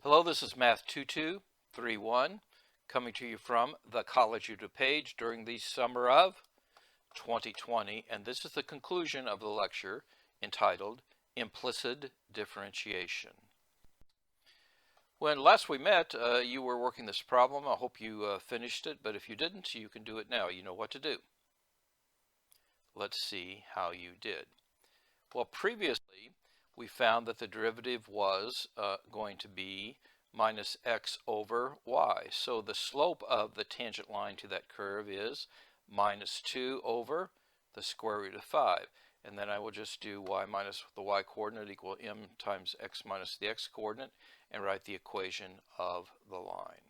Hello, this is Math 2231 coming to you from the College YouTube page during the summer of 2020, and this is the conclusion of the lecture entitled Implicit Differentiation. When last we met, you were working this problem. I hope you finished it, but if you didn't, you can do it now. You know what to do. Let's see how you did. Well, previously, we found that the derivative was going to be minus x over y. So the slope of the tangent line to that curve is minus 2 over the square root of 5. And then I will just do y minus the y coordinate equal m times x minus the x coordinate and write the equation of the line.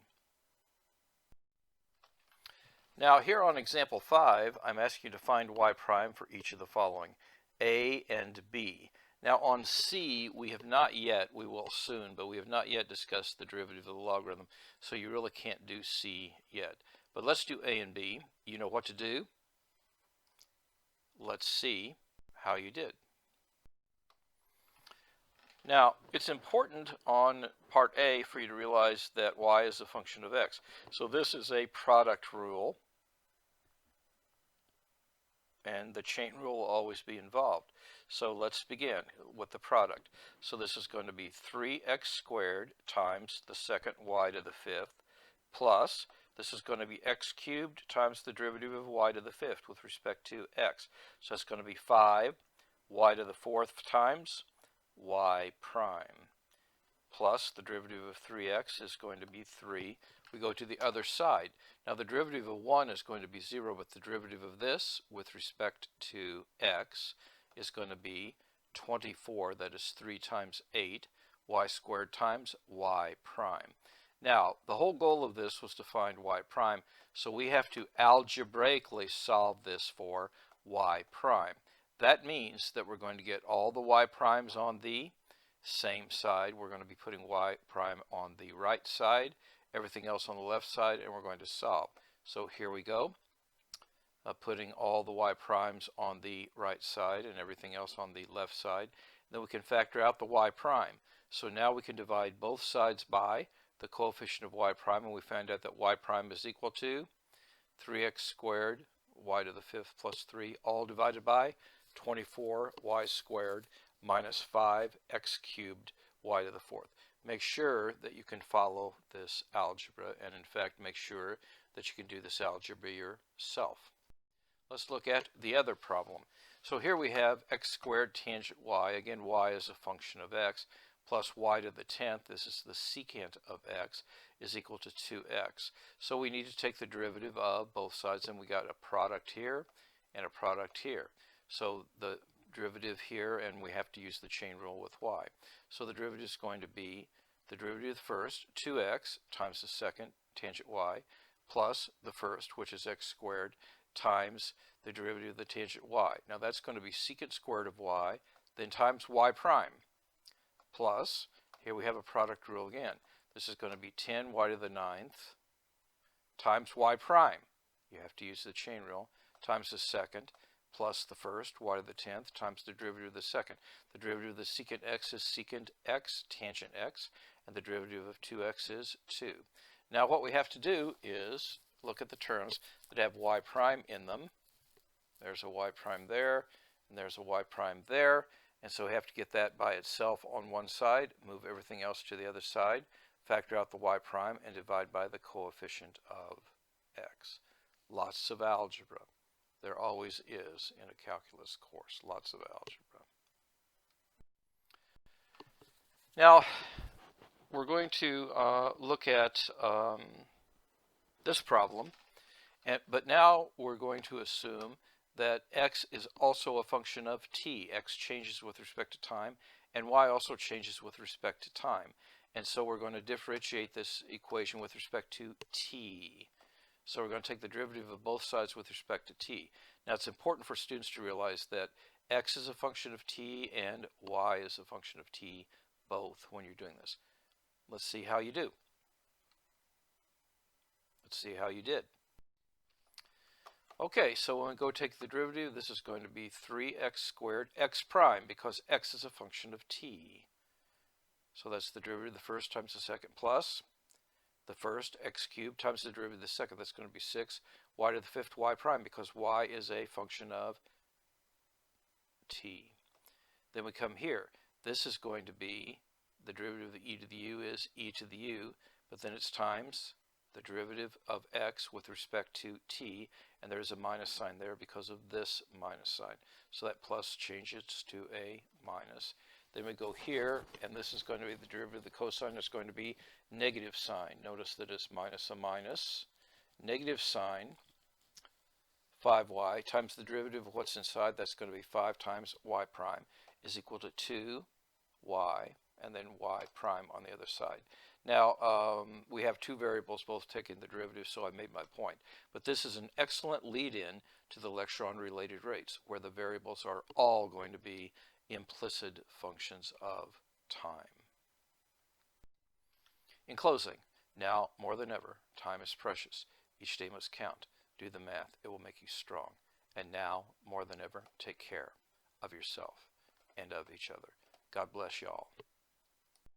Now here on example 5, I'm asking you to find y prime for each of the following, a and b. Now on C, we have not yet, we will soon, but we have not yet discussed the derivative of the logarithm, so you really can't do C yet. But let's do A and B. You know what to do. Let's see how you did. Now, it's important on part A for you to realize that y is a function of x. So this is a product rule, and the chain rule will always be involved. So let's begin with the product. So this is going to be 3x squared times the second y to the fifth plus, this is going to be x cubed times the derivative of y to the fifth with respect to x. So it's going to be 5 y to the fourth times y prime plus the derivative of 3x is going to be 3. We go to the other side. Now the derivative of 1 is going to be 0, but the derivative of this with respect to x is going to be 24, that is 3 times 8, y squared times y prime. Now, the whole goal of this was to find y prime, so we have to algebraically solve this for y prime. That means that we're going to get all the y primes on the same side. We're going to be putting y prime on the right side, everything else on the left side, and we're going to solve. So here we go. Putting all the y primes on the right side and everything else on the left side. Then we can factor out the y prime. So now we can divide both sides by the coefficient of y prime, and we find out that y prime is equal to 3x squared y to the fifth plus 3, all divided by 24y squared minus 5x cubed y to the fourth. Make sure that you can follow this algebra, and in fact make sure that you can do this algebra yourself. Let's look at the other problem. So here we have x squared tangent y, again y is a function of x, plus y to the 10th, this is the secant of x, is equal to 2x. So we need to take the derivative of both sides, and we got a product here and a product here. So the derivative here, and we have to use the chain rule with y. So the derivative is going to be the derivative of the first, 2x times the second, tangent y, plus the first, which is x squared, times the derivative of the tangent y. Now that's going to be secant squared of y, then times y prime, plus, here we have a product rule again. This is going to be 10y to the 9th times y prime. You have to use the chain rule, times the second, plus the first, y to the 10th, times the derivative of the second. The derivative of the secant x is secant x, tangent x, and the derivative of 2x is 2. Now what we have to do is look at the terms that have y prime in them. There's a y prime there, and there's a y prime there, and so we have to get that by itself on one side, move everything else to the other side, factor out the y prime, and divide by the coefficient of x. Lots of algebra. There always is in a calculus course, lots of algebra. Now, we're going to look at this problem, but now we're going to assume that x is also a function of t. X changes with respect to time, and y also changes with respect to time. And so we're going to differentiate this equation with respect to t. So we're going to take the derivative of both sides with respect to t. Now it's important for students to realize that x is a function of t and y is a function of t both when you're doing this. Let's see how you do. Let's see how you did. Okay, so when we go take the derivative, this is going to be 3x squared x prime, because x is a function of t. So that's the derivative of the first times the second plus the first, x cubed, times the derivative of the second. That's going to be 6 y to the fifth y prime, because y is a function of t. Then we come here. This is going to be, the derivative of the e to the u is e to the u, but then it's times the derivative of x with respect to t, and there's a minus sign there because of this minus sign. So that plus changes to a minus. Then we go here, and this is going to be the derivative of the cosine. It's going to be negative sign. Notice that it's minus a minus. Negative sign, 5y, times the derivative of what's inside. That's going to be 5 times y prime is equal to 2y, and then y prime on the other side. Now, we have two variables both taking the derivative, so I made my point. But this is an excellent lead-in to the lecture on related rates, where the variables are all going to be implicit functions of time. In closing, now more than ever, time is precious. Each day must count. Do the math. It will make you strong. And now, more than ever, take care of yourself and of each other. God bless y'all.